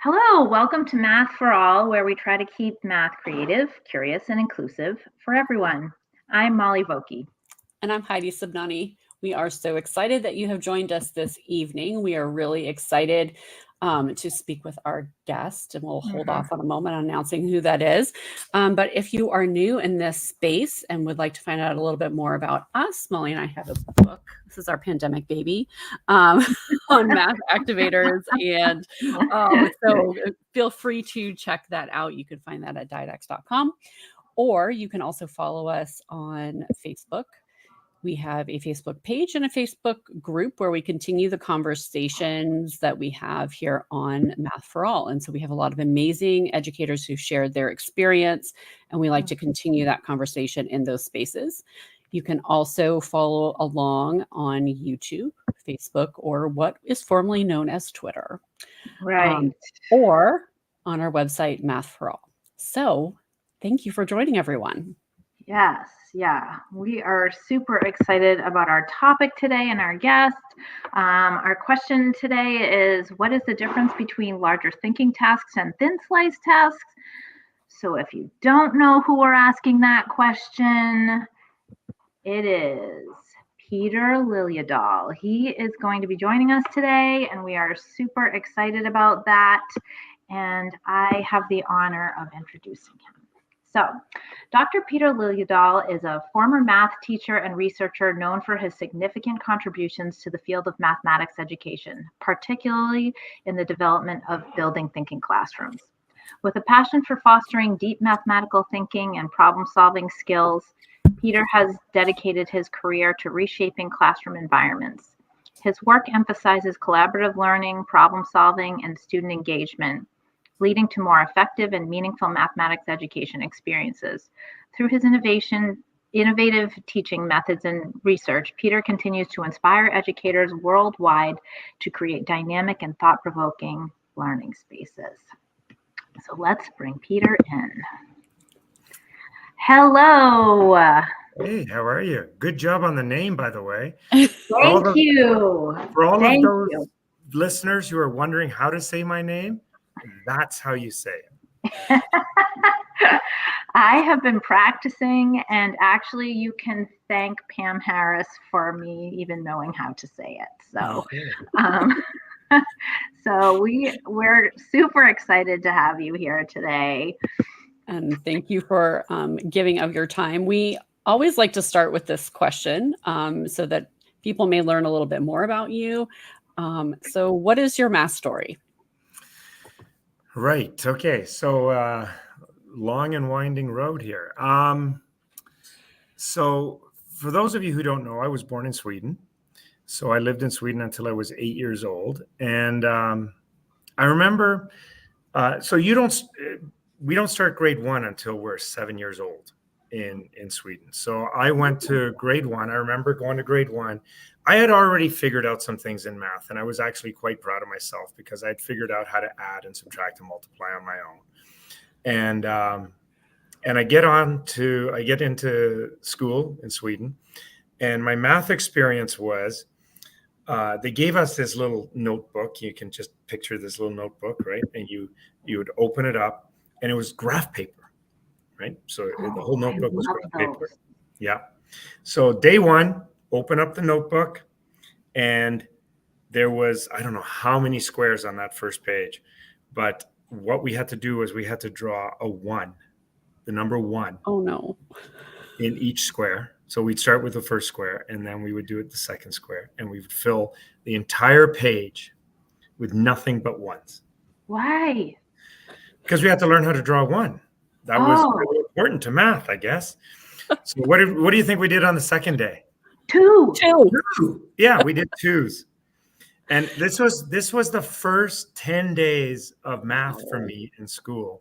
Hello, welcome to Math for All, where we try to keep math creative, curious, and inclusive for everyone. I'm Molly Vokey. And I'm Heidi Subnani. We are so excited that you have joined us this evening. We are really excited to speak with our guest, and we'll hold off on a moment on announcing who that is. But if you are new in this space and would like to find out a little bit more about us, Molly and I have a book. This is our pandemic baby on math activators. And so feel free to check that out. You can find that at didex.com, or you can also follow us on Facebook. We have a Facebook page and a Facebook group where we continue the conversations that we have here on Math for All. And so we have a lot of amazing educators who shared their experience, and we like to continue that conversation in those spaces. You can also follow along on YouTube, Facebook, or what is formerly known as Twitter. Right. Or on our website, Math for All. So thank you for joining, everyone. Yes, yeah. We are super excited about our topic today and our guest. Our question today is, what is the difference between larger thinking tasks and thin slice tasks? So if you don't know who we're asking that question, it is Peter Liljedahl. He is going to be joining us today, and we are super excited about that. And I have the honor of introducing him. So, Dr. Peter Liljedahl is a former math teacher and researcher known for his significant contributions to the field of mathematics education, particularly in the development of building thinking classrooms. With a passion for fostering deep mathematical thinking and problem-solving skills, Peter has dedicated his career to reshaping classroom environments. His work emphasizes collaborative learning, problem-solving, and student engagement, leading to more effective and meaningful mathematics education experiences. Through his innovative teaching methods and research, Peter continues to inspire educators worldwide to create dynamic and thought-provoking learning spaces. So let's bring Peter in. Hello. Hey, how are you? Good job on the name, by the way. Thank you. For all of those listeners who are wondering how to say my name, that's how you say it. I have been practicing, and actually you can thank Pam Harris for me even knowing how to say it. So, so we're super excited to have you here today. And thank you for giving of your time. We always like to start with this question so that people may learn a little bit more about you. So what is your math story? Right. Okay. So long and winding road here. So for those of you who don't know, I was born in Sweden. So I lived in Sweden until I was 8 years old. And I remember, we don't start grade 1 until we're 7 years old in Sweden. So I went to grade 1. I remember going to grade 1. I had already figured out some things in math, and I was actually quite proud of myself because I'd figured out how to add and subtract and multiply on my own. And I get into school in Sweden, and my math experience was they gave us this little notebook. You can just picture this little notebook, right? And you would open it up, and it was graph paper, right? So the whole notebook was graph paper. Yeah. So day 1, open up the notebook, and there was, I don't know how many squares on that first page, but what we had to do was we had to draw a 1, the number 1. Oh no. In each square. So we'd start with the first square, and then we would do it the second square, and we would fill the entire page with nothing but 1s. Why? Because we had to learn how to draw 1. That was really important to math, I guess. So what do you think we did on the second day? 2. Yeah, we did 2s. And this was the first 10 days of math for me in school.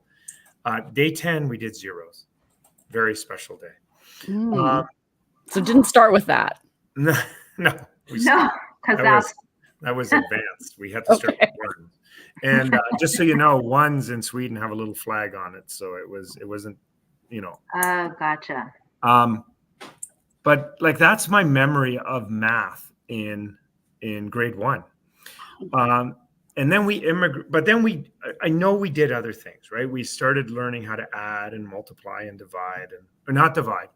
Day 10, we did 0s. Very special day. So didn't start with that. No, because that was advanced. We had to start with 1s. And just so you know, 1s in Sweden have a little flag on it, so it wasn't, gotcha. But like that's my memory of math in grade 1. and then we immigrate, but then I know we did other things, right? We started learning how to add and multiply and divide, or not divide,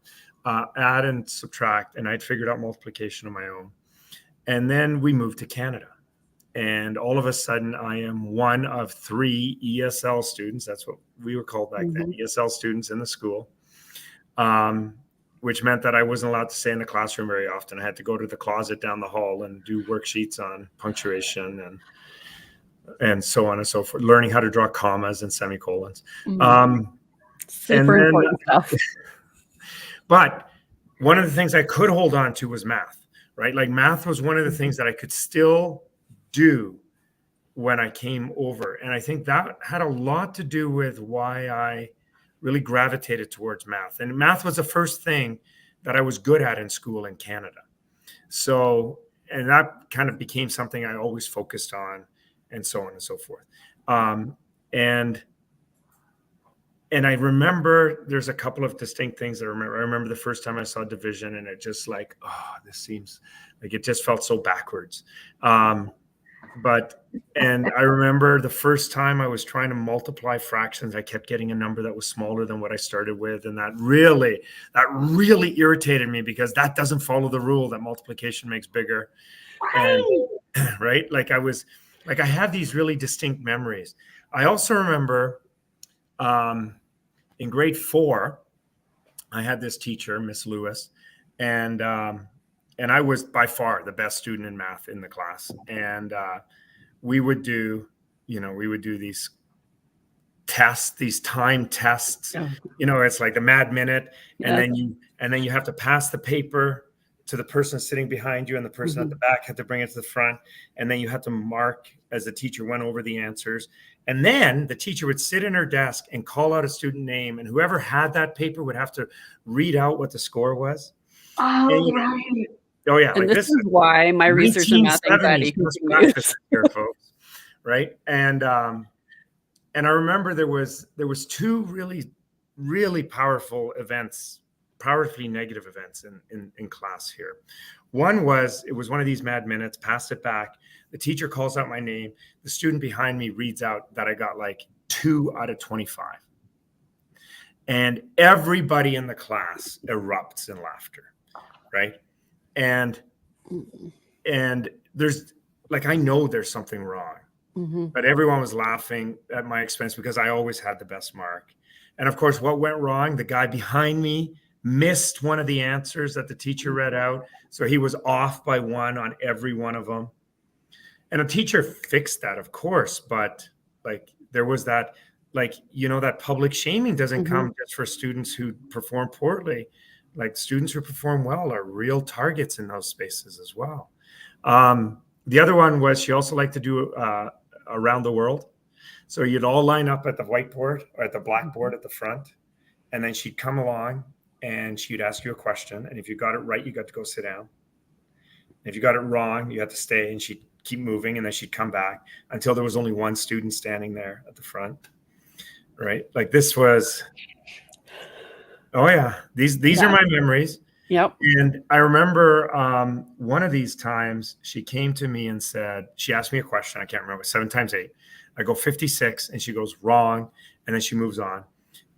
add and subtract. And I'd figured out multiplication on my own. And then we moved to Canada. And all of a sudden, I am one of 3 ESL students. That's what we were called back then, ESL students in the school, which meant that I wasn't allowed to stay in the classroom very often. I had to go to the closet down the hall and do worksheets on punctuation and so on and so forth, learning how to draw commas and semicolons. Super important stuff. But one of the things I could hold on to was math, right? Like math was one of the things that I could still do when I came over. And I think that had a lot to do with why I really gravitated towards math. And math was the first thing that I was good at in school in Canada. So, and that kind of became something I always focused on, and so on and so forth. And I remember there's a couple of distinct things that I remember. I remember the first time I saw division, and it just like, oh, this seems like it just felt so backwards. And I remember the first time I was trying to multiply fractions, I kept getting a number that was smaller than what I started with. And that really irritated me, because that doesn't follow the rule that multiplication makes bigger. And right. Like I have these really distinct memories. I also remember in grade 4, I had this teacher, Miss Lewis, and I was by far the best student in math in the class. And we would do these tests, these time tests. It's like the mad minute, and then you have to pass the paper to the person sitting behind you, and the person at the back had to bring it to the front, and then you had to mark as the teacher went over the answers. And then the teacher would sit in her desk and call out a student name, and whoever had that paper would have to read out what the score was. Oh, right. Oh yeah, and like this is why my research and math anxiety continues here, folks. Right, and I remember there was 2 really, really powerful events, powerfully negative events in class here. One was, it was one of these mad minutes, passed it back. The teacher calls out my name. The student behind me reads out that I got like 2 out of 25. And everybody in the class erupts in laughter, right? And there's like, I know there's something wrong, but everyone was laughing at my expense because I always had the best mark. And of course, what went wrong? The guy behind me missed one of the answers that the teacher read out. So he was off by 1 on every one of them. And a teacher fixed that, of course, but like there was that, like, that public shaming doesn't come just for students who perform poorly. Like students who perform well are real targets in those spaces as well. The other one was, she also liked to do around the world. So you'd all line up at the whiteboard or at the blackboard at the front, and then she'd come along and she'd ask you a question. And if you got it right, you got to go sit down. If you got it wrong, you had to stay, and she'd keep moving, and then she'd come back until there was only one student standing there at the front. Right? Like this was, oh yeah, these are my memories. Yep. And I remember one of these times she came to me and said, she asked me a question. I can't remember, 7 times 8. I go 56, and she goes wrong. And then she moves on.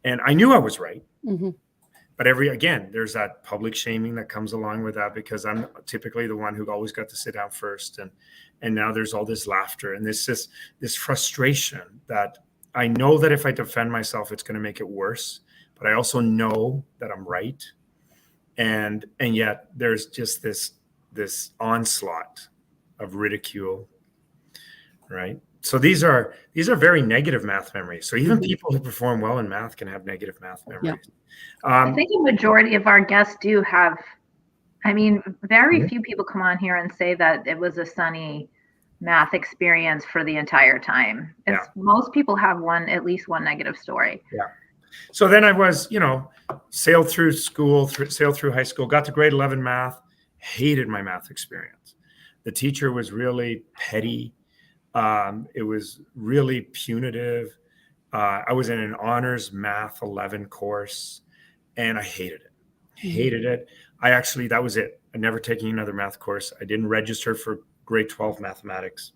And I knew I was right. But again, there's that public shaming that comes along with that, because I'm typically the one who always got to sit down first. And now there's all this laughter and this frustration that I know that if I defend myself, it's going to make it worse. But I also know that I'm right. And yet there's just this onslaught of ridicule, right? So these are very negative math memories. So even people who perform well in math can have negative math memories. I think a majority of our guests do have. I mean, very few people come on here and say that it was a sunny math experience for the entire time. Most people have at least one negative story. Yeah. So then I was, sailed through school, sailed through high school, got to grade 11 math, hated my math experience. The teacher was really petty. It was really punitive. I was in an honors math 11 course, and I hated it. That was it. I never taken another math course. I didn't register for grade 12 mathematics.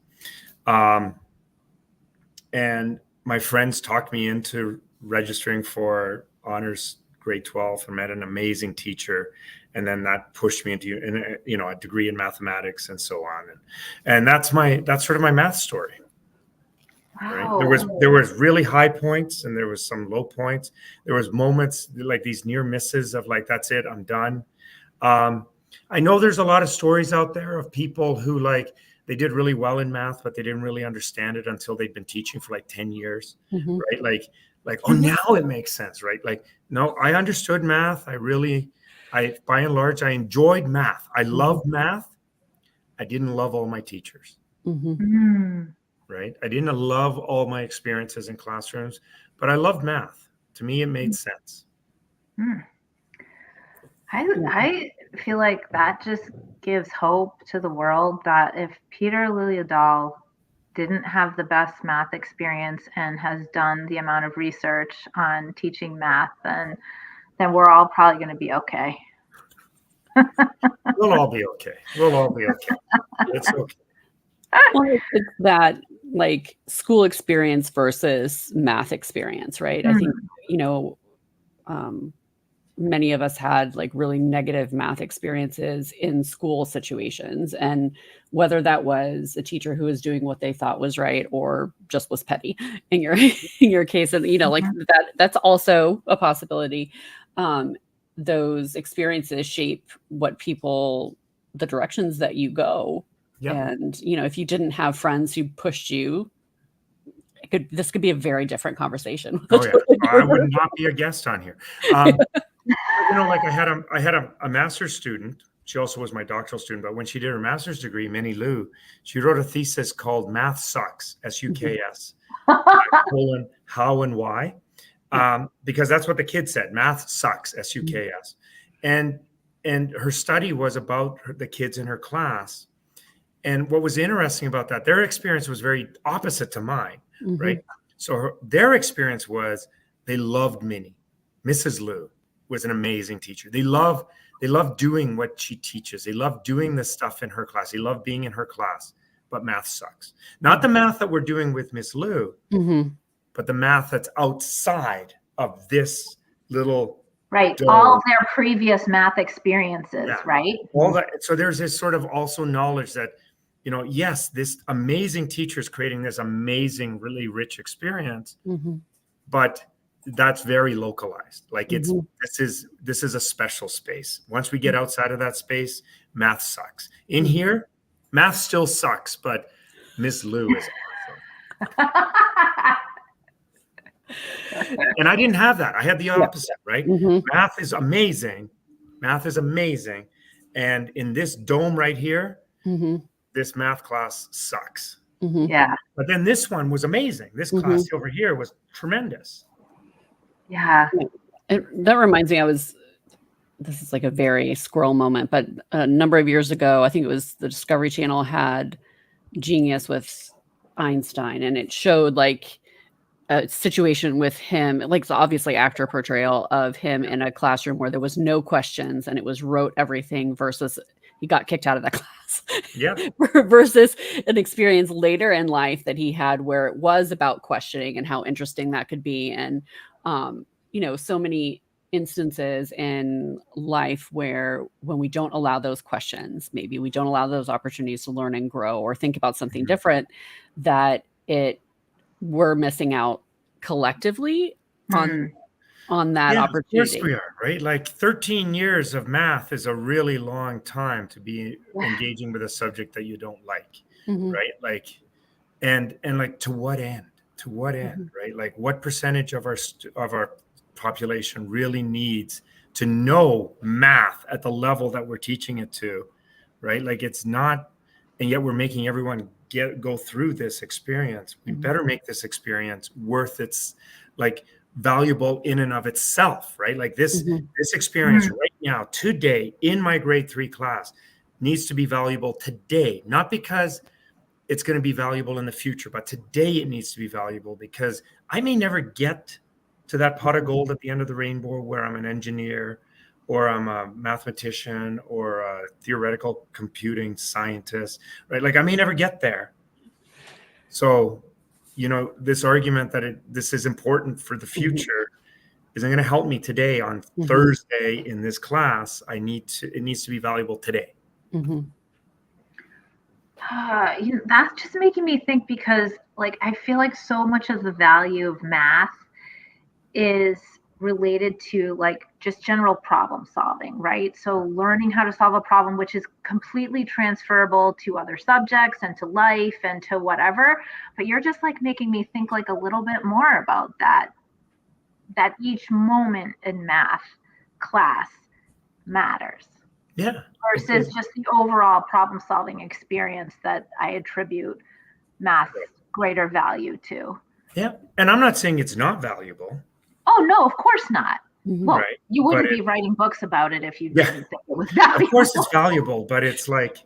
And my friends talked me into registering for honors grade 12 and met an amazing teacher. And then that pushed me into, a degree in mathematics and so on. And that's sort of my math story. Right. Wow. There was really high points and there was some low points. There was moments like these near misses of like, that's it, I'm done. I know there's a lot of stories out there of people who like, they did really well in math, but they didn't really understand it until they'd been teaching for like 10 years, right? Like, oh, now it makes sense, right? Like, no, I understood math. By and large, I enjoyed math. I loved math. I didn't love all my teachers, right? I didn't love all my experiences in classrooms, but I loved math. To me, it made sense. I feel like that just gives hope to the world that if Peter Liljedahl didn't have the best math experience and has done the amount of research on teaching math, then we're all probably going to be okay. We'll all be okay. We'll all be okay. It's okay. Well, it's that like school experience versus math experience, right? I think, many of us had like really negative math experiences in school situations. And whether that was a teacher who was doing what they thought was right or just was petty in your case, and like that's also a possibility. Those experiences shape the directions that you go. Yep. And if you didn't have friends who pushed you, this could be a very different conversation. Oh yeah, I would not be a guest on here. Like I had a master's student. She also was my doctoral student, but when she did her master's degree, Minnie Liu, she wrote a thesis called "Math Sucks," SUKS, colon how and why, because that's what the kid said. Math sucks, SUKS, and her study was about the kids in her class. And what was interesting about that, their experience was very opposite to mine, right? So their experience was they loved Minnie. Mrs. Liu was an amazing teacher. They love doing what she teaches. They love doing the stuff in her class. They love being in her class, but math sucks. Not the math that we're doing with Miss Liu, but the math that's outside of this little all of their previous math experiences, right? All that. So there's this sort of also knowledge that, yes, this amazing teacher is creating this amazing, really rich experience, but that's very localized. Like this is a special space. Once we get outside of that space, math sucks. In here, math still sucks, but Miss Liu is awesome. And I didn't have that. I had the opposite, right? Math is amazing. Math is amazing. And in this dome right here, this math class sucks. Yeah. But then this one was amazing. This class over here was tremendous. Yeah. That reminds me, this is like a very squirrel moment, but a number of years ago, I think it was the Discovery Channel had Genius with Einstein, and it showed like a situation with him, like so obviously actor portrayal of him in a classroom where there was no questions and it was wrote everything versus he got kicked out of that class. Yeah. Versus an experience later in life that he had where it was about questioning and how interesting that could be. And, so many instances in life where when we don't allow those questions, maybe we don't allow those opportunities to learn and grow or think about something different, that we're missing out collectively on that opportunity. Of course we are, right? Like 13 years of math is a really long time to be engaging with a subject that you don't like, right? Like, and like to what end? To what end, right? Like what percentage of our population really needs to know math at the level that we're teaching it to, right? Like it's not, and yet we're making everyone go through this experience. We better make this experience worth its like valuable in and of itself, right? Like this experience right now, today, in my grade 3 class needs to be valuable today, not because it's going to be valuable in the future, but today it needs to be valuable because I may never get to that pot of gold at the end of the rainbow where I'm an engineer or I'm a mathematician or a theoretical computing scientist, right? Like I may never get there. So, this argument that this is important for the future isn't going to help me today on Thursday in this class. It needs to be valuable today. That's just making me think, because like I feel like so much of the value of math is related to like just general problem solving, right? So learning how to solve a problem, which is completely transferable to other subjects and to life and to whatever. But you're just like making me think like a little bit more about that each moment in math class matters. Yeah. Versus just the overall problem solving experience that I attribute math greater value to. Yeah. And I'm not saying it's not valuable. Oh, no, of course not. Well, Right. you wouldn't be writing books about it if you didn't think it was valuable. Of course it's valuable, but it's like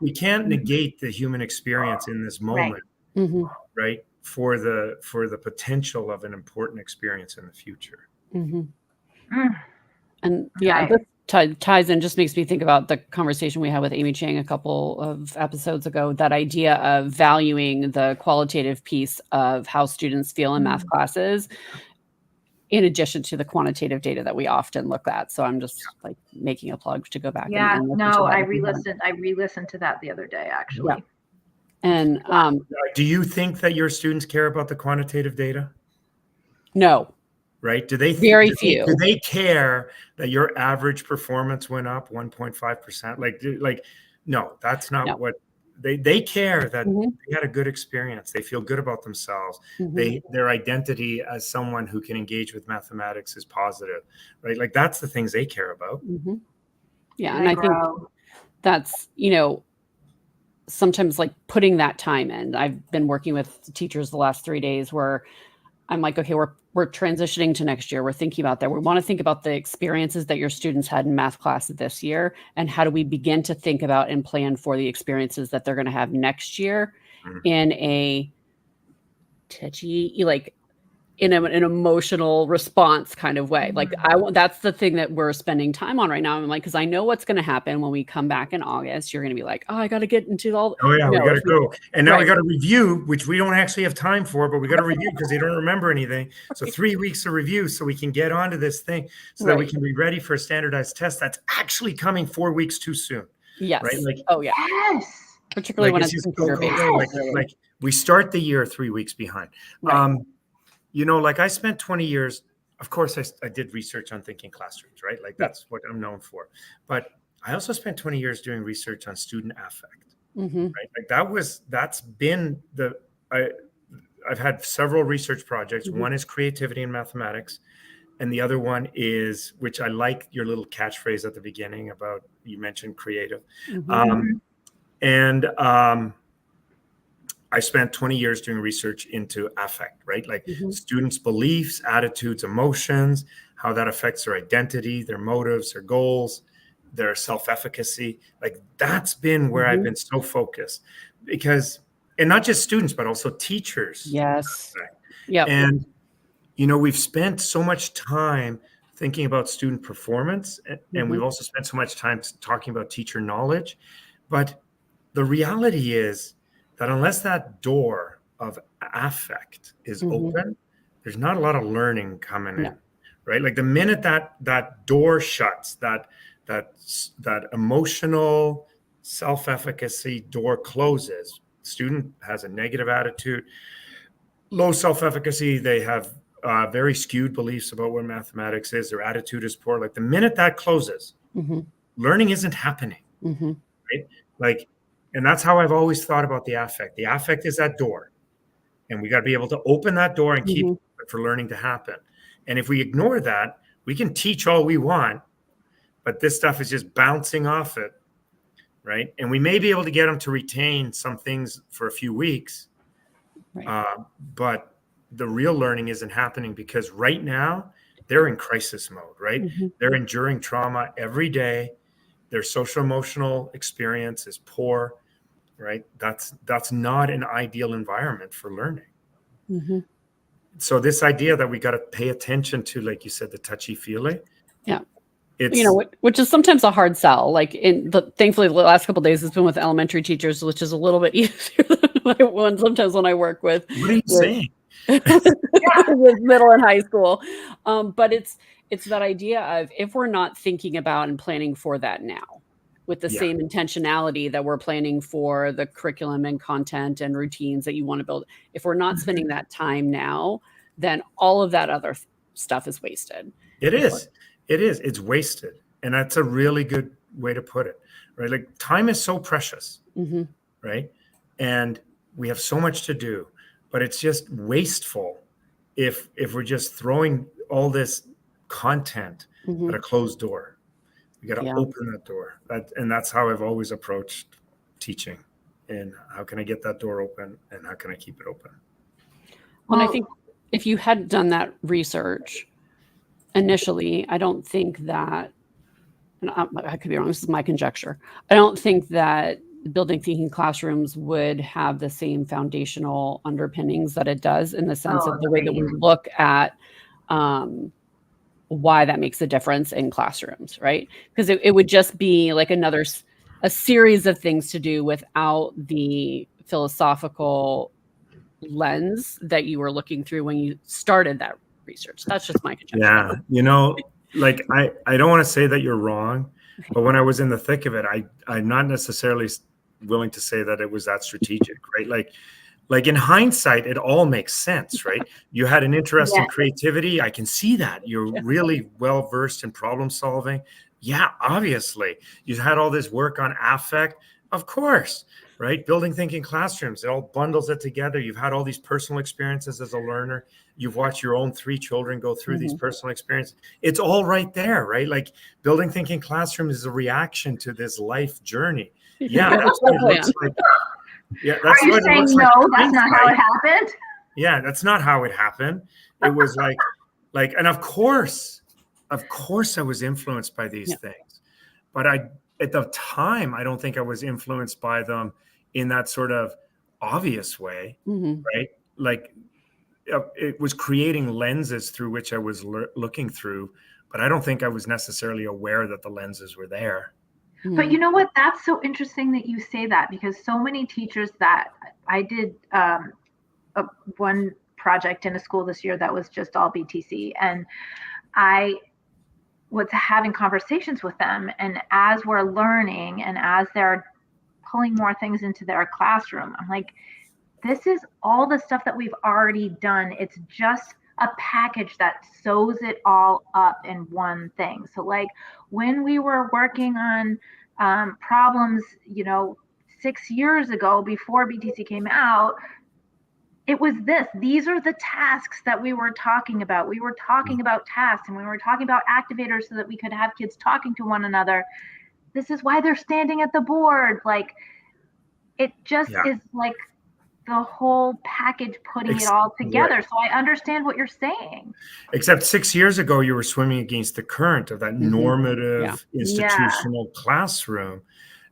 we can't negate the human experience in this moment, right? For the potential of an important experience in the future. And this ties in, just makes me think about the conversation we had with Amy Chang a couple of episodes ago, that idea of valuing the qualitative piece of how students feel in math classes, in addition to the quantitative data that we often look at. So I'm just like making a plug to go back. I re-listened to that the other day, actually. Yeah. And do you think that your students care about the quantitative data? No. Right? Do they care that your average performance went up 1.5%? Like no, that's not what they care, that they had a good experience. They feel good about themselves. Their identity as someone who can engage with mathematics is positive, right? Like that's the things they care about. Yeah. And I think that's, sometimes like putting that time in. I've been working with teachers the last 3 days where I'm like, okay, we're transitioning to next year. We're thinking about that. We want to think about the experiences that your students had in math class this year, and how do we begin to think about and plan for the experiences that they're going to have next year in a touchy, like in an emotional response kind of way. Like that's the thing that we're spending time on right now. I'm like, because I know what's going to happen when we come back in August. You're going to be like, oh, I got to get into all. Oh yeah, we got to go. And now we got to review, which we don't actually have time for, but we got to review because they don't remember anything. So 3 weeks of review so we can get onto this thing, so that we can be ready for a standardized test that's actually coming 4 weeks too soon. Yes. Right. Like, yes. Particularly when it's computer-based. Like we start the year 3 weeks behind. Right. Like I spent 20 years, of course, I did research on thinking classrooms, right? Like that's what I'm known for. But I also spent 20 years doing research on student affect, right? Like I've had several research projects. One is creativity in mathematics. And the other one is, which I like your little catchphrase at the beginning about, you mentioned creative. I spent 20 years doing research into affect, right? Like students' beliefs, attitudes, emotions, how that affects their identity, their motives, their goals, their self-efficacy. Like that's been where I've been so focused, and not just students, but also teachers. Yes. Yeah. And, we've spent so much time thinking about student performance, and we've also spent so much time talking about teacher knowledge. But the reality is that unless that door of affect is open, there's not a lot of learning coming in, right? Like the minute that door shuts, that emotional self-efficacy door closes, student has a negative attitude, low self-efficacy, they have very skewed beliefs about what mathematics is, their attitude is poor. Like the minute that closes, learning isn't happening, right? Like, and that's how I've always thought about the affect. The affect is that door, and we got to be able to open that door and keep it for learning to happen. And if we ignore that, we can teach all we want, but this stuff is just bouncing off it, right? And we may be able to get them to retain some things for a few weeks, but the real learning isn't happening because right now they're in crisis mode, right? They're enduring trauma every day. Their social emotional experience is poor, right? That's not an ideal environment for learning. So this idea that we got to pay attention to, like you said, the touchy feely. Yeah. It's, which is sometimes a hard sell. Like thankfully the last couple of days it's been with elementary teachers, which is a little bit easier than it sometimes when I work with, What are you saying? with middle and high school. But it's that idea of, if we're not thinking about and planning for that now with the same intentionality that we're planning for the curriculum and content and routines that you want to build, if we're not spending that time now, then all of that other stuff is wasted. It is. It's wasted. And that's a really good way to put it, right? Like, time is so precious, right? And we have so much to do, but it's just wasteful if we're just throwing all this content at a closed door. We got to open that door. And that's how I've always approached teaching. And how can I get that door open, and how can I keep it open? Well, I think if you had done that research initially, I don't think that, and I could be wrong, this is my conjecture, I don't think that building thinking classrooms would have the same foundational underpinnings that it does, in the sense of the way that we look at why that makes a difference in classrooms, right? Because it would just be like a series of things to do without the philosophical lens that you were looking through when you started that research. That's just my conjecture. Yeah, like, I don't want to say that you're wrong, but when I was in the thick of it, I'm not necessarily willing to say that it was that strategic, right? Like in hindsight, it all makes sense, right? You had an interest in creativity. I can see that. You're really well versed in problem solving. Yeah, obviously. You had all this work on affect. Of course, right? Building thinking classrooms, it all bundles it together. You've had all these personal experiences as a learner. You've watched your own 3 children go through these personal experiences. It's all right there, right? Like, building thinking classrooms is a reaction to this life journey. Yeah, that's what it looks like. Yeah, that's what it looks like. No, that's not how it happened. Yeah, that's not how it happened. It was like, and of course I was influenced by these things, but at the time, I don't think I was influenced by them in that sort of obvious way, right? Like, it was creating lenses through which I was looking through, but I don't think I was necessarily aware that the lenses were there. But you know what? That's so interesting that you say that, because so many teachers that I did one project in a school this year that was just all BTC, and I was having conversations with them, and as we're learning and as they're pulling more things into their classroom, I'm like, this is all the stuff that we've already done. It's just a package that sews it all up in one thing. So like, when we were working on problems, 6 years ago, before BTC came out, it was these are the tasks that we were talking about. We were talking about tasks, and we were talking about activators so that we could have kids talking to one another. This is why they're standing at the board. Like, it just is like the whole package, putting it all together. Right. So I understand what you're saying. Except 6 years ago, you were swimming against the current of that normative institutional classroom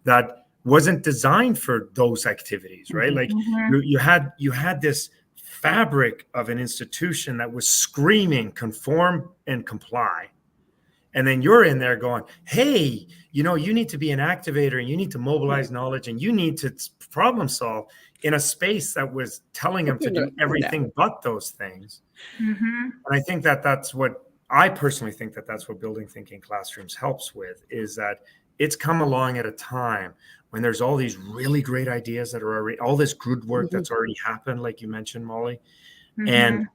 that wasn't designed for those activities, right? Like, you had this fabric of an institution that was screaming conform and comply. And then you're in there going, hey, you need to be an activator, and you need to mobilize knowledge, and you need to problem solve, in a space that was telling them to do everything but those things. And I think I personally think that's what building thinking classrooms helps with, is that it's come along at a time when there's all these really great ideas that are already, all this good work that's already happened, like you mentioned, Molly. And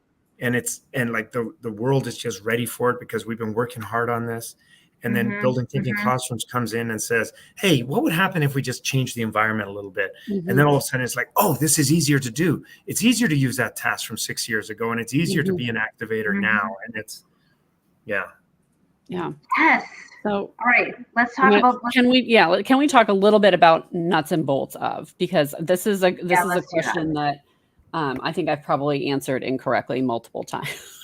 like the world is just ready for it, because we've been working hard on this. And then building thinking classrooms comes in and says, hey, what would happen if we just change the environment a little bit? And then all of a sudden it's like, oh, this is easier to do. It's easier to use that task from 6 years ago, and it's easier to be an activator now. And it's, Yes. So, all right, let's talk about. Can we talk a little bit about nuts and bolts of, because this is a question that I think I've probably answered incorrectly multiple times.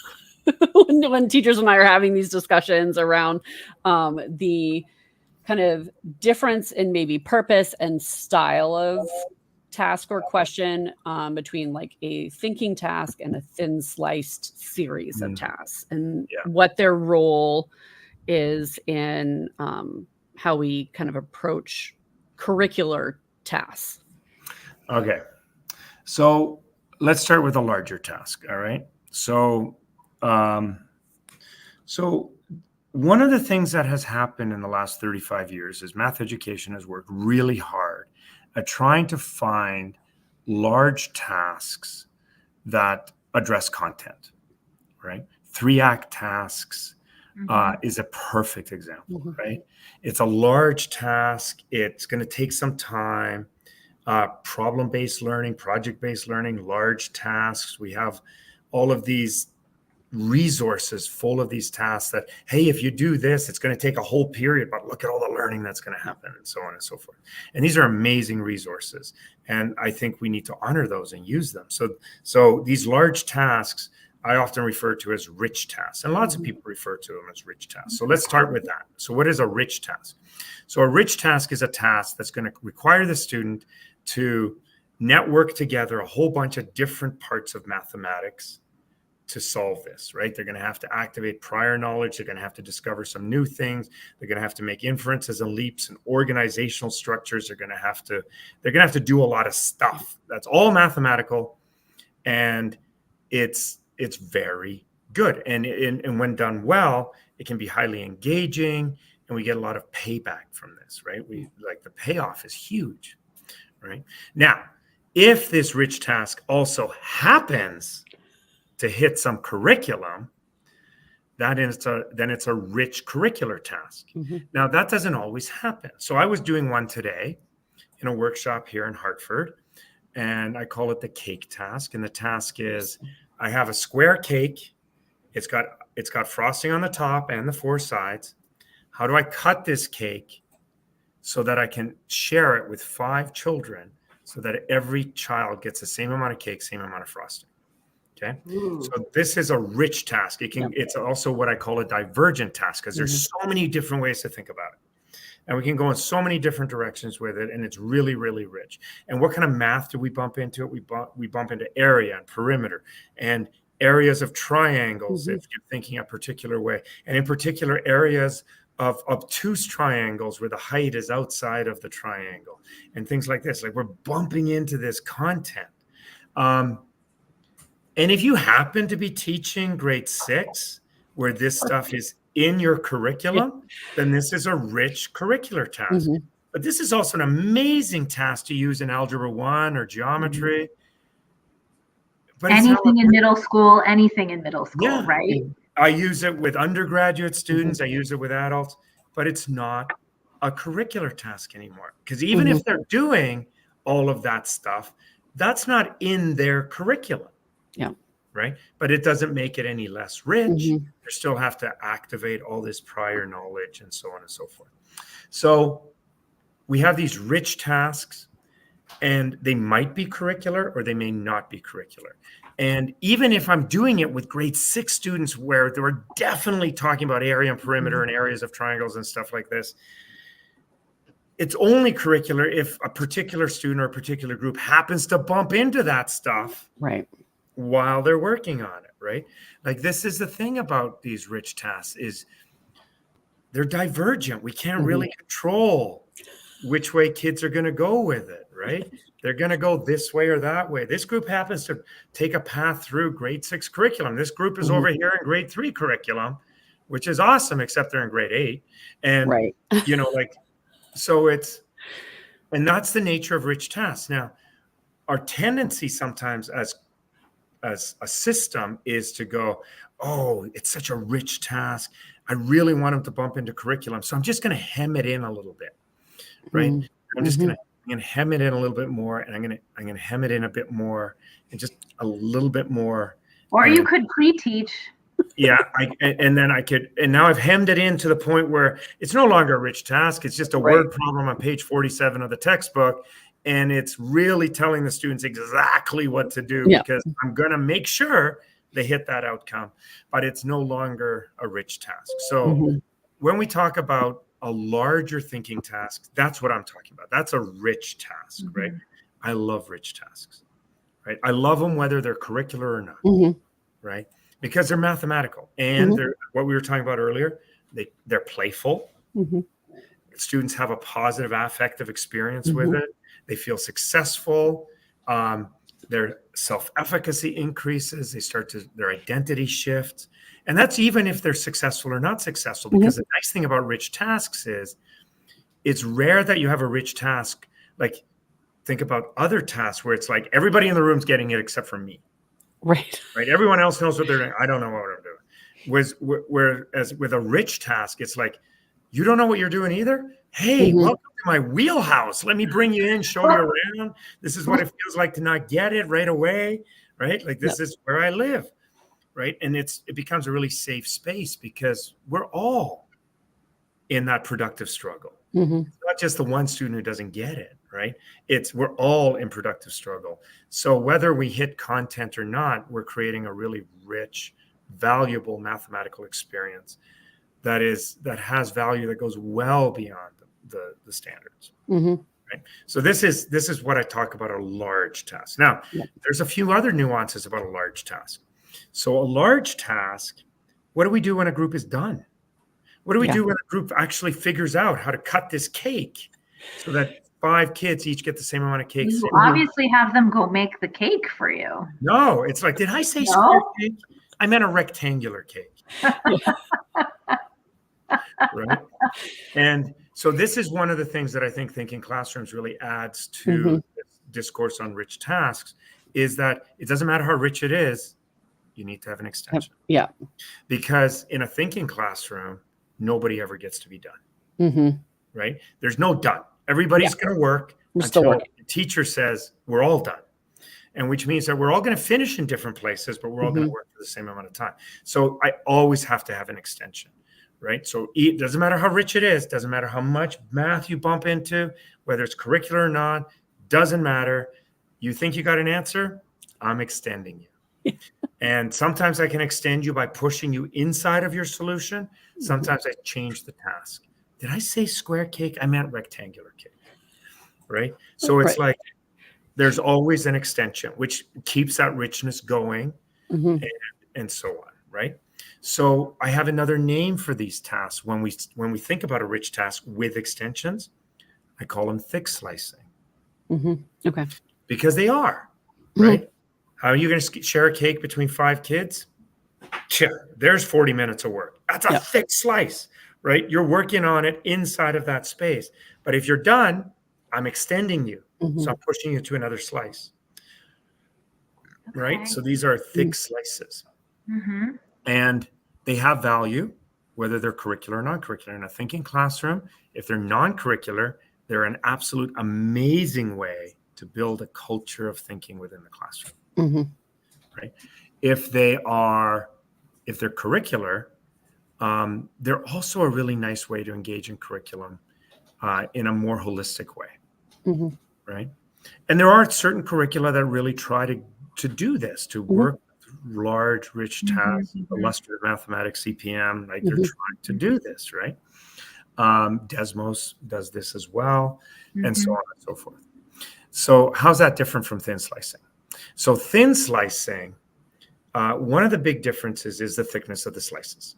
when teachers and I are having these discussions around the kind of difference in maybe purpose and style of task or question between like a thinking task and a thin sliced series of tasks, and what their role is in how we kind of approach curricular tasks. Okay. So let's start with a larger task. All right. So one of the things that has happened in the last 35 years is math education has worked really hard at trying to find large tasks that address content, right? 3-act tasks is a perfect example, right? It's a large task. It's going to take some time. Problem-based learning, project-based learning, large tasks. We have all of these resources full of these tasks that, hey, if you do this, it's going to take a whole period, but look at all the learning that's going to happen, and so on and so forth. And these are amazing resources. And I think we need to honor those and use them. So these large tasks, I often refer to as rich tasks, and lots of people refer to them as rich tasks. So let's start with that. So what is a rich task? So a rich task is a task that's going to require the student to network together a whole bunch of different parts of mathematics to solve this, right? They're going to have to activate prior knowledge. They're going to have to discover some new things. They're going to have to make inferences and leaps and organizational structures. They're going to have to do a lot of stuff. That's all mathematical, and it's very good. And when done well, it can be highly engaging, and we get a lot of payback from this, right? The payoff is huge, right? Now, if this rich task also happens to hit some curriculum, then it's a rich curricular task. Now, that doesn't always happen. So I was doing one today in a workshop here in Hartford, and I call it the cake task. And the task is, I have a square cake. It's got frosting on the top and the 4 sides. How do I cut this cake so that I can share it with 5 children so that every child gets the same amount of cake, same amount of frosting? Okay. So this is a rich task. It's also what I call a divergent task, because there's so many different ways to think about it. And we can go in so many different directions with it. And it's really, really rich. And what kind of math do we bump into it? We bump into area and perimeter and areas of triangles, if you're thinking a particular way. And in particular, areas of obtuse triangles where the height is outside of the triangle and things like this. Like, we're bumping into this content. And if you happen to be teaching grade 6, where this stuff is in your curriculum, then this is a rich curricular task. But this is also an amazing task to use in Algebra 1 or geometry. But anything in middle school, right? I use it with undergraduate students. I use it with adults, but it's not a curricular task anymore. Because even if they're doing all of that stuff, that's not in their curriculum. Yeah. Right. But it doesn't make it any less rich. You still have to activate all this prior knowledge and so on and so forth. So we have these rich tasks, and they might be curricular or they may not be curricular. And even if I'm doing it with grade 6 students where they were definitely talking about area and perimeter and areas of triangles and stuff like this, it's only curricular if a particular student or a particular group happens to bump into that stuff. Right. While they're working on it, right? Like, this is the thing about these rich tasks, is they're divergent. We can't really control which way kids are going to go with it, right? They're going to go this way or that way. This group happens to take a path through grade 6 curriculum. This group is over here in grade 3 curriculum, which is awesome, except they're in grade 8. And, and that's the nature of rich tasks. Now, our tendency sometimes as a system is to go, oh, it's such a rich task. I really want them to bump into curriculum. So I'm just going to hem it in a little bit, right? I'm just going to hem it in a little bit more, and I'm going to hem it in a bit more, and just a little bit more. Or you could pre-teach. Yeah. And now I've hemmed it in to the point where it's no longer a rich task. It's just a word problem on page 47 of the textbook. And it's really telling the students exactly what to do, because I'm going to make sure they hit that outcome. But it's no longer a rich task. So when we talk about a larger thinking task, that's what I'm talking about. That's a rich task, right? I love rich tasks, right? I love them whether they're curricular or not, right? Because they're mathematical, and they're what we were talking about earlier. They're playful. Students have a positive affective experience with it. They feel successful. their self-efficacy increases. Their identity shifts. And that's even if they're successful or not successful, because the nice thing about rich tasks is it's rare that you have a rich task. Like, think about other tasks where it's like everybody in the room's getting it except for me. Right. Everyone else knows what they're doing. I don't know what I'm doing. Whereas with a rich task, it's like, you don't know what you're doing either? Hey, welcome to my wheelhouse. Let me bring you in, show you around. This is what it feels like to not get it right away, right? Like, this is where I live, right? And it becomes a really safe space because we're all in that productive struggle. It's not just the one student who doesn't get it, right? We're all in productive struggle. So whether we hit content or not, we're creating a really rich, valuable mathematical experience that has value that goes well beyond the standards. Right? So this is what I talk about a large task. Now, there's a few other nuances about a large task. So a large task, what do we do when a group is done? What do we do when a group actually figures out how to cut this cake so that 5 kids each get the same amount of cake? You obviously have them go make the cake for you. No, it's like, did I say square cake? I meant a rectangular cake. Right? And so this is one of the things that I think Thinking Classrooms really adds to this discourse on rich tasks, is that it doesn't matter how rich it is, you need to have an extension. Yeah. Because in a thinking classroom, nobody ever gets to be done. Right? There's no done. Everybody's going to work until the teacher says we're all done. And which means that we're all going to finish in different places, but we're all going to work for the same amount of time. So I always have to have an extension, right? So it doesn't matter how rich it is, doesn't matter how much math you bump into, whether it's curricular or not, doesn't matter. You think you got an answer? I'm extending you. And sometimes I can extend you by pushing you inside of your solution. Sometimes I change the task. Did I say square cake? I meant rectangular cake, right? So it's like there's always an extension, which keeps that richness going and so on, right? So I have another name for these tasks. When we think about a rich task with extensions, I call them thick slicing. Okay. Because they are, right? How are you going to share a cake between 5 kids? There's 40 minutes of work. That's a thick slice, right? You're working on it inside of that space. But if you're done, I'm extending you. So I'm pushing you to another slice, right? So these are thick slices. And they have value, whether they're curricular or non-curricular. In a thinking classroom, if they're non-curricular, they're an absolute amazing way to build a culture of thinking within the classroom, right? If they're curricular, they're also a really nice way to engage in curriculum in a more holistic way, right? And there are certain curricula that really try to do this, to work with large, rich tasks, illustrative mathematics, CPM, like they're trying to do this, right? Desmos does this as well, and so on and so forth. So how's that different from thin slicing? So thin slicing, one of the big differences is the thickness of the slices.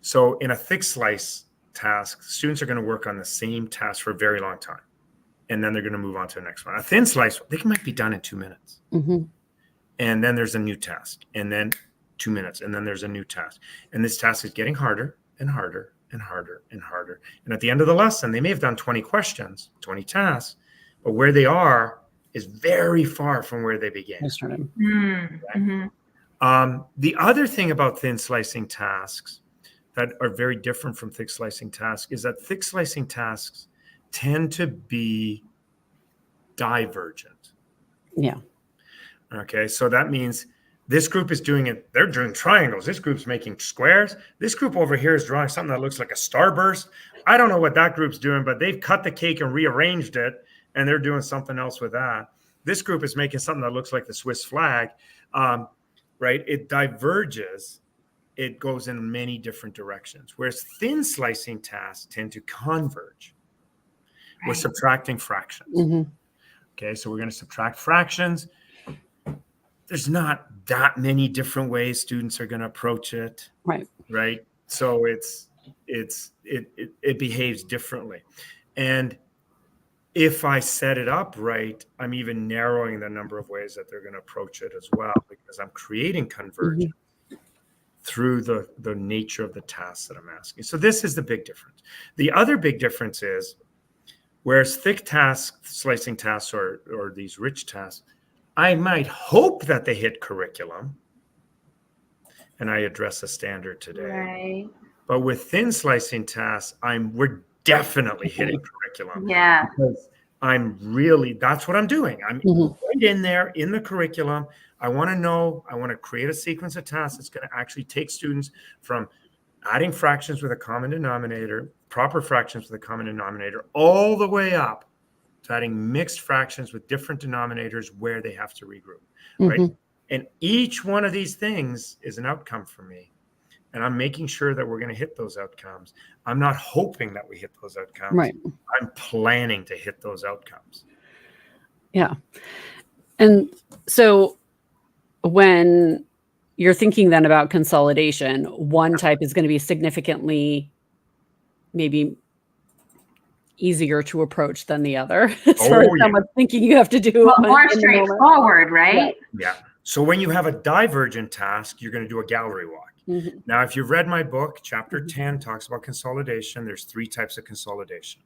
So in a thick slice task, students are going to work on the same task for a very long time, and then they're going to move on to the next one. A thin slice, they might be done in 2 minutes. And then there's a new task, and then 2 minutes, and then there's a new task. And this task is getting harder and harder and harder and harder. And at the end of the lesson, they may have done 20 questions, 20 tasks, but where they are is very far from where they began. The other thing about thin slicing tasks that are very different from thick slicing tasks is that thick slicing tasks tend to be divergent. Yeah. Okay, so that means this group is doing it. They're doing triangles. This group's making squares. This group over here is drawing something that looks like a starburst. I don't know what that group's doing, but they've cut the cake and rearranged it, and they're doing something else with that. This group is making something that looks like the Swiss flag, right? It diverges. It goes in many different directions, whereas thin slicing tasks tend to converge. We're subtracting fractions. Okay, so we're going to subtract fractions. There's not that many different ways students are going to approach it. Right. So it behaves differently. And if I set it up right, I'm even narrowing the number of ways that they're going to approach it as well, because I'm creating convergence through the nature of the tasks that I'm asking. So this is the big difference. The other big difference is, whereas thick tasks, slicing tasks, or these rich tasks, I might hope that they hit curriculum, and I address a standard today. Right. But with thin slicing tasks, we're definitely hitting curriculum. Yeah. Because that's what I'm doing. I'm right in there in the curriculum. I want to create a sequence of tasks that's going to actually take students from adding fractions with a common denominator, proper fractions with a common denominator, all the way up to adding mixed fractions with different denominators where they have to regroup, right? And each one of these things is an outcome for me. And I'm making sure that we're going to hit those outcomes. I'm not hoping that we hit those outcomes. Right. I'm planning to hit those outcomes. Yeah. And so when you're thinking then about consolidation, one type is going to be significantly maybe easier to approach than the other. As far as how much thinking you have to do. Well, more straightforward, right? Yeah. So when you have a divergent task, you're going to do a gallery walk. Now, if you've read my book, chapter 10 talks about consolidation. There's 3 types of consolidation.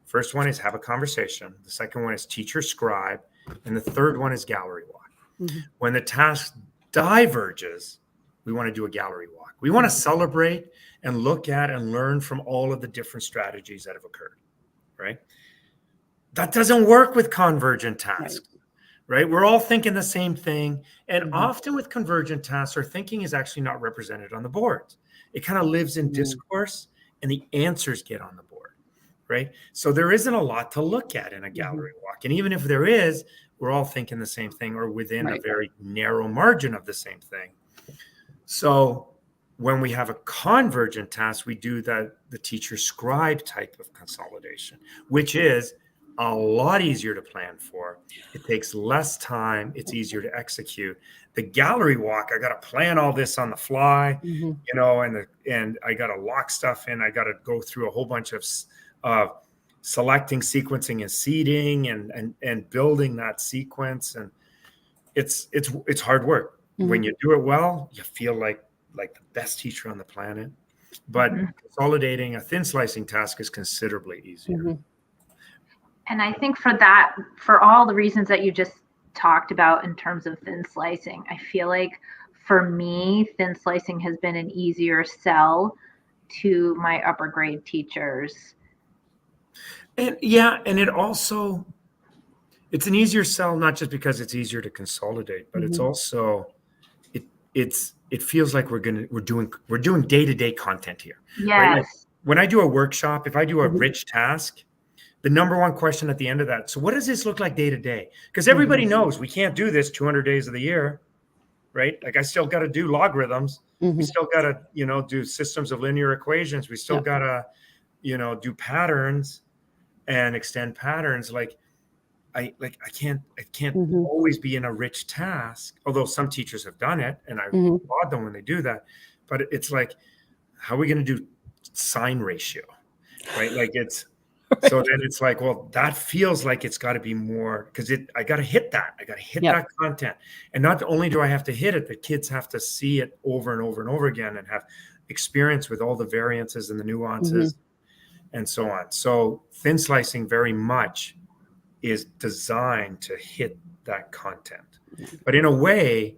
First one is have a conversation. The second one is teacher scribe. And the third one is gallery walk. When the task diverges, we want to do a gallery walk. We want to celebrate and look at and learn from all of the different strategies that have occurred, right? That doesn't work with convergent tasks. Right? We're all thinking the same thing. And often with convergent tasks, our thinking is actually not represented on the boards. It kind of lives in discourse, and the answers get on the board, right? So there isn't a lot to look at in a gallery walk. And even if there is, we're all thinking the same thing, or within a very narrow margin of the same thing. So when we have a convergent task, we do the teacher scribe type of consolidation, which is a lot easier to plan for. It takes less time. It's easier to execute. The gallery walk, I got to plan all this on the fly, you know, and I got to lock stuff in. I got to go through a whole bunch of selecting, sequencing, and seeding, and building that sequence. And it's hard work. When you do it well, you feel like the best teacher on the planet. But consolidating a thin slicing task is considerably easier. And I think for all the reasons that you just talked about in terms of thin slicing, I feel like for me, thin slicing has been an easier sell to my upper grade teachers. And it's an easier sell, not just because it's easier to consolidate, but it's also it feels like we're doing day-to-day content here. Yes. Right? Like when I do a workshop, if I do a rich task, the number one question at the end of that, so what does this look like day to day? Because everybody knows we can't do this 200 days of the year, right? Like I still got to do logarithms. We still got to, do systems of linear equations. We still got to, do patterns and extend patterns. I can't always be in a rich task, although some teachers have done it, and I applaud them when they do that. But it's like, how are we going to do sine ratio, right? Like it's. So then it's like, well, that feels like it's got to be more, because I got to hit that. I got to hit that content. And not only do I have to hit it, the kids have to see it over and over and over again and have experience with all the variances and the nuances and so on. So thin slicing very much is designed to hit that content, but in a way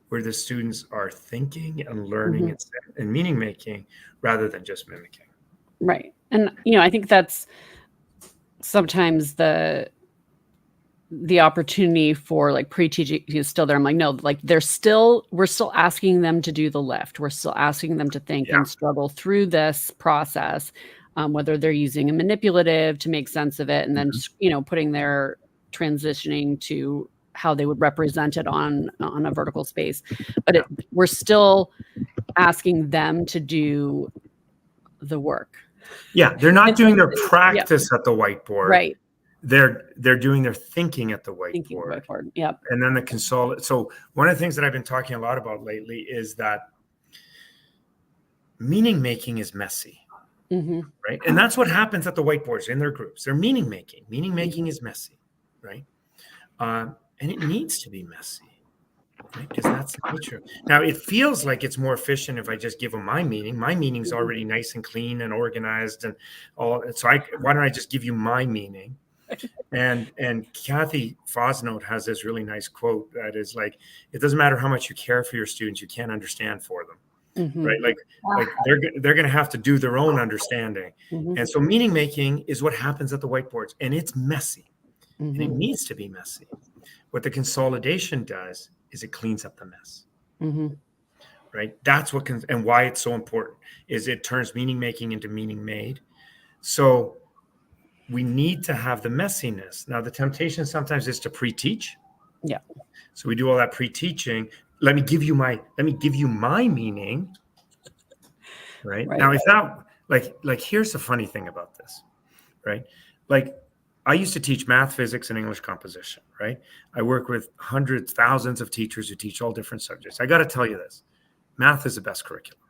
where the students are thinking and learning and meaning making rather than just mimicking. Right. And, I think that's sometimes the opportunity for like pre-teaching is still there. I'm like, no, like we're still asking them to do the lift. We're still asking them to think and struggle through this process, whether they're using a manipulative to make sense of it and then, putting their transitioning to how they would represent it on a vertical space. But we're still asking them to do the work. Yeah, they're not doing their practice at the whiteboard. Right. They're doing their thinking at the whiteboard. Yep. And then so one of the things that I've been talking a lot about lately is that meaning making is messy, right? And that's what happens at the whiteboards in their groups. They're meaning making. Meaning making is messy, right? And it needs to be messy, right? Because that's the nature. Now, it feels like it's more efficient if I just give them my meaning. My meaning's already nice and clean and organized and all. So why don't I just give you my meaning? And Kathy Fosnote has this really nice quote that is like, it doesn't matter how much you care for your students, you can't understand for them. Right? Like they're going to have to do their own understanding. And so meaning making is what happens at the whiteboards, and it's messy and it needs to be messy. What the consolidation does is it cleans up the mess. Right? That's what and why it's so important is it turns meaning making into meaning made. So we need to have the messiness. Now, the temptation sometimes is to pre-teach. Yeah. So we do all that pre-teaching. Let me give you my meaning. Right? Now, if that like here's the funny thing about this, right? Like I used to teach math, physics, and English composition, right? I work with hundreds, thousands of teachers who teach all different subjects. I got to tell you this. Math is the best curriculum,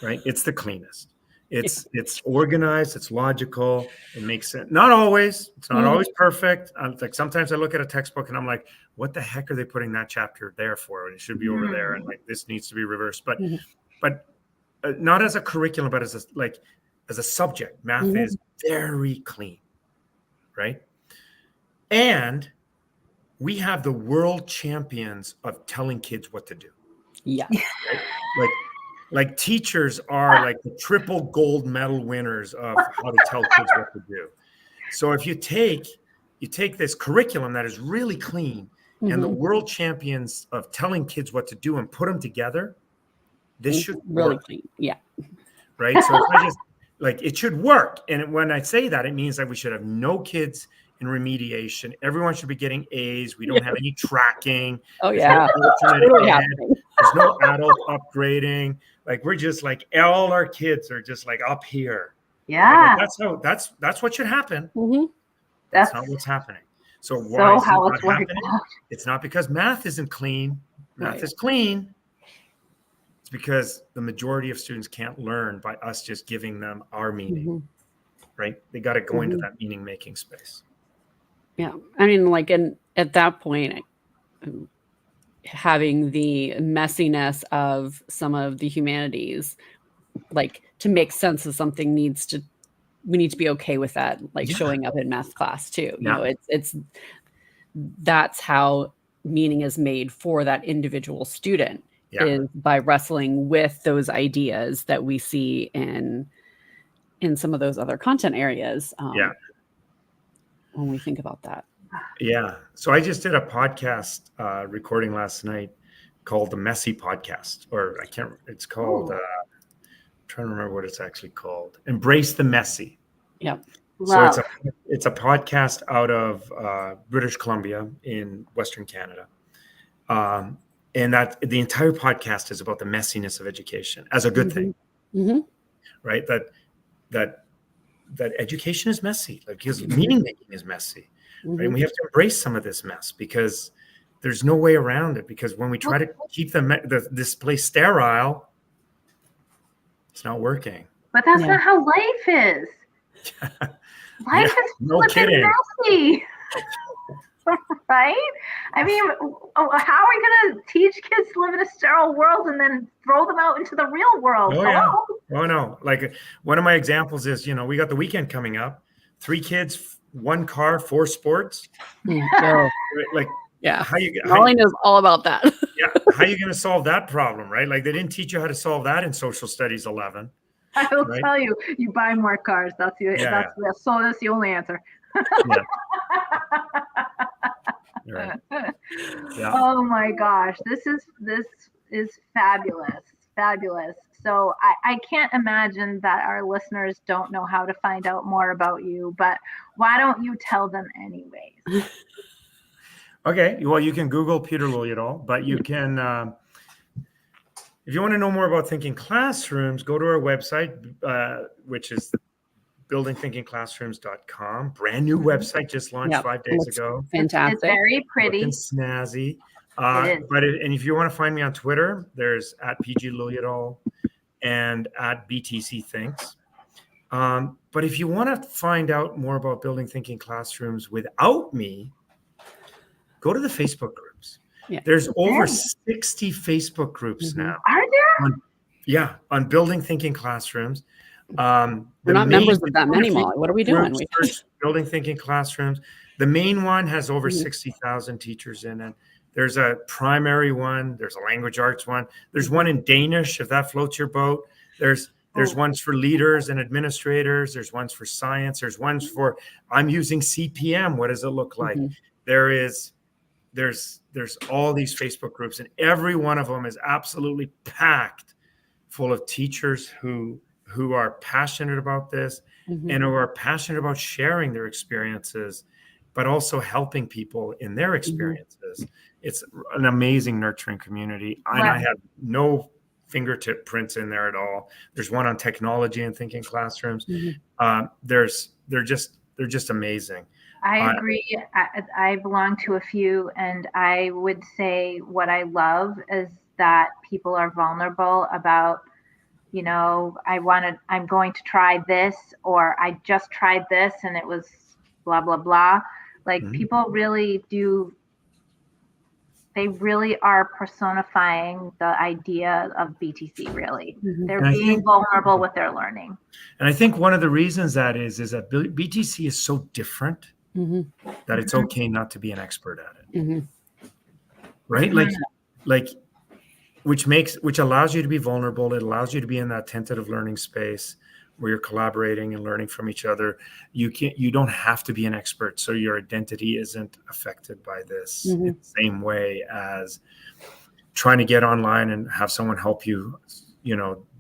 right? It's the cleanest. It's organized, it's logical, it makes sense. Not always, it's not always perfect. Like sometimes I look at a textbook and I'm like, what the heck are they putting that chapter there for? And it should be over there, and like this needs to be reversed. But not as a curriculum, but as a subject. Math is very clean, right? And we have the world champions of telling kids what to do. Yeah. Right? Like teachers are like the triple gold medal winners of how to tell kids what to do. So if you take this curriculum that is really clean and the world champions of telling kids what to do and put them together, this should really work. clean. Yeah. Right. So if I just it should work. And when I say that, it means that we should have no kids in remediation. Everyone should be getting A's. We don't have any tracking. Oh, yeah. There's no adult upgrading. Like we're just like all our kids are just like up here. Yeah. Like, that's what should happen. That's not what's happening. So why is how it it's not happening? It's not because math isn't clean. Math is clean. It's because the majority of students can't learn by us just giving them our meaning. Right? They got to go into that meaning making space. Yeah. I mean, like at that point, having the messiness of some of the humanities, like to make sense of something we need to be okay with that, like showing up in math class too. You know, that's how meaning is made for that individual student is by wrestling with those ideas that we see in some of those other content areas. When we think about that. Yeah. So I just did a podcast recording last night called the Messy Podcast, it's called, I'm trying to remember what it's actually called. Embrace the Messy. Yeah. So it's a podcast out of British Columbia in Western Canada. And that the entire podcast is about the messiness of education as a good thing, right? That education is messy, like because meaning making is messy. Right? And we have to embrace some of this mess because there's no way around it. Because when we try to keep this place sterile, it's not working. But that's not how life is. Life is flipping messy. Right? I mean, how are we going to teach kids to live in a sterile world and then throw them out into the real world? Oh, no. Like one of my examples is, we got the weekend coming up, 3 kids, 1 car, 4 sports. Like, Molly knows all about that. How are you going to solve that problem, right? Like they didn't teach you how to solve that in Social Studies 11. I will tell you, you buy more cars. That's the only answer. Oh my gosh, this is fabulous. So I can't imagine that our listeners don't know how to find out more about you, but why don't you tell them anyways? Okay, well, you can Google Peter Liljedahl, but you can, if you want to know more about thinking classrooms, go to our website, which is buildingthinkingclassrooms.com. Brand new website, just launched 5 days ago. Fantastic. It's very pretty. Looking snazzy. And if you want to find me on Twitter, there's @PG Liljedahl and @BTC Thinks. But if you want to find out more about building thinking classrooms without me, go to the Facebook groups. Yeah. There's over 60 Facebook groups now. Are there? On building thinking classrooms. We're not members of that many, Molly. What are we doing? Building thinking classrooms. The main one has over Mhm. 60,000 teachers in it. There's a primary one. There's a language arts one. There's one in Danish, if that floats your boat. There's ones for leaders and administrators. There's ones for science. There's ones for, I'm using CPM. What does it look like? Mhm. There's all these Facebook groups, and every one of them is absolutely packed full of teachers who are passionate about this Mhm. and who are passionate about sharing their experiences, but also helping people in their experiences. It's an amazing nurturing community. And I have no fingertip prints in there at all. There's one on technology and thinking classrooms. They're just amazing. I agree. I belong to a few, and I would say what I love is that people are vulnerable about, I'm going to try this, or I just tried this and it was blah, blah, blah. Like people really do. They really are personifying the idea of BTC, really. They're being vulnerable with their learning. And I think one of the reasons that is that BTC is so different that it's okay not to be an expert at it. Right? Like which allows you to be vulnerable. It allows you to be in that tentative learning space where you're collaborating and learning from each other. You don't have to be an expert, so your identity isn't affected by this in the same way as trying to get online and have someone help you,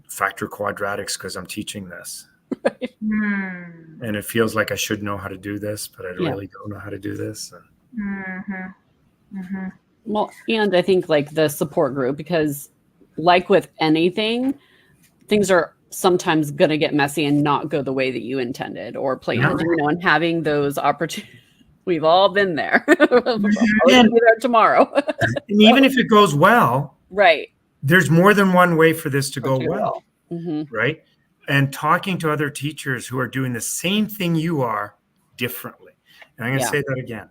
factor quadratics because I'm teaching this. And it feels like I should know how to do this, but I really don't know how to do this. Well, and I think like the support group, because like with anything, things are sometimes going to get messy and not go the way that you intended or planned, and having those opportunities. We've all been there. I'll be there tomorrow. And even if it goes well, right, there's more than one way for this to go well. Right? And talking to other teachers who are doing the same thing you are differently. And I'm going to say that again.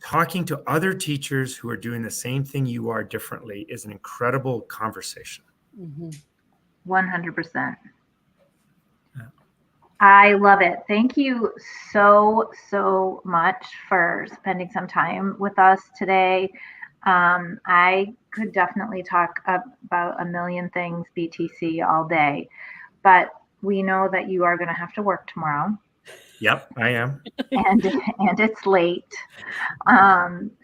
Talking to other teachers who are doing the same thing you are differently is an incredible conversation. 100%. I love it. Thank you so much for spending some time with us today. I could definitely talk about a million things BTC all day, but we know that you are going to have to work tomorrow. Yep, I am. And it's late.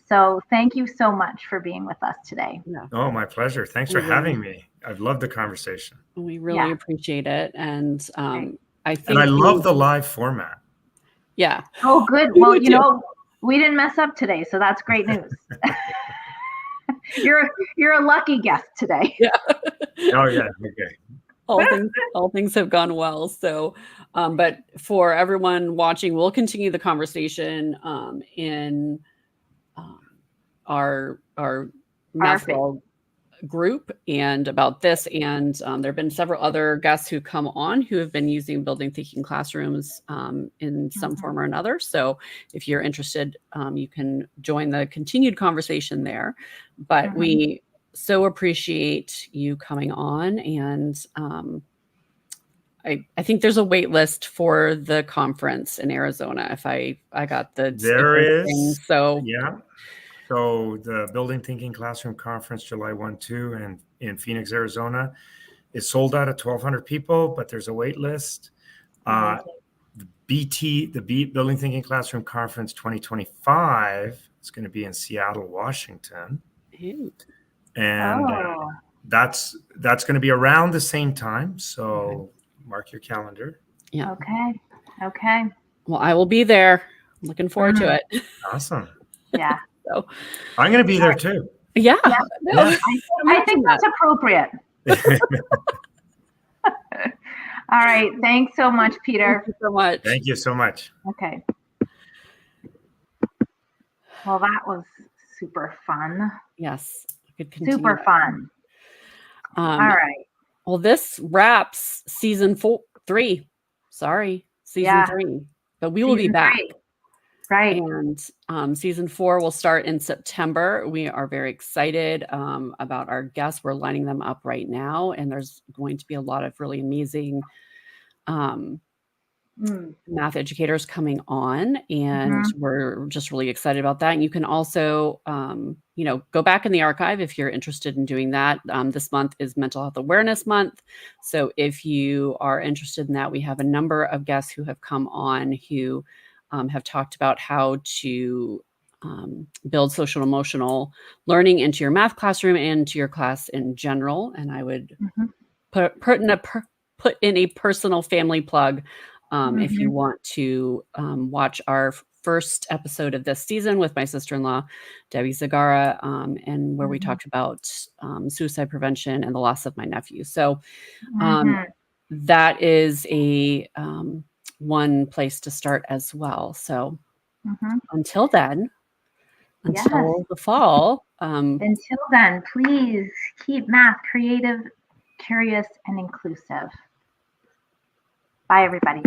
So thank you so much for being with us today. Oh, my pleasure. Thanks for having me. I've loved the conversation. We really appreciate it. And I love the live format. Yeah. Oh, good. Well, we didn't mess up today, so that's great news. You're a lucky guest today. Yeah. Oh yeah. Okay. All things have gone well. So, but for everyone watching, we'll continue the conversation in our Mathwell group and about this. And there have been several other guests who come on who have been using building thinking classrooms in some form or another. So if you're interested, you can join the continued conversation there. But we so appreciate you coming on. And I think there's a wait list for the conference in Arizona. If I got there is thing, so yeah. So the Building Thinking Classroom Conference, July 1-2, and in Phoenix, Arizona, is sold out at 1,200 people, but there's a wait list. The Building Thinking Classroom Conference 2025 is going to be in Seattle, Washington, and that's going to be around the same time. So mark your calendar. Yeah. Okay. Well, I will be there. I'm looking forward to it. Awesome. Yeah. So I'm going to be there too. Yeah. I think that's appropriate. All right. Thanks so much, Peter. Thank you so much. Thank you so much. Okay. Well, that was super fun. Yes. Could continue. Super fun. All right. Well, this wraps season 3. Sorry, season Yeah. 3. But we will be Season back. 3. Right. And season 4 will start in September. We are very excited about our guests. We're lining them up right now, and there's going to be a lot of really amazing math educators coming on, and we're just really excited about that. And you can also, go back in the archive if you're interested in doing that. This month is Mental Health Awareness Month. So if you are interested in that, we have a number of guests who have come on who have talked about how to build social and emotional learning into your math classroom and into your class in general. And I would put in a personal family plug. If you want to watch our first episode of this season with my sister-in-law, Debbie Zagara, and where we talked about suicide prevention and the loss of my nephew. So that is a one place to start as well. So until then, until the fall. Until then, please keep math creative, curious, and inclusive. Bye, everybody.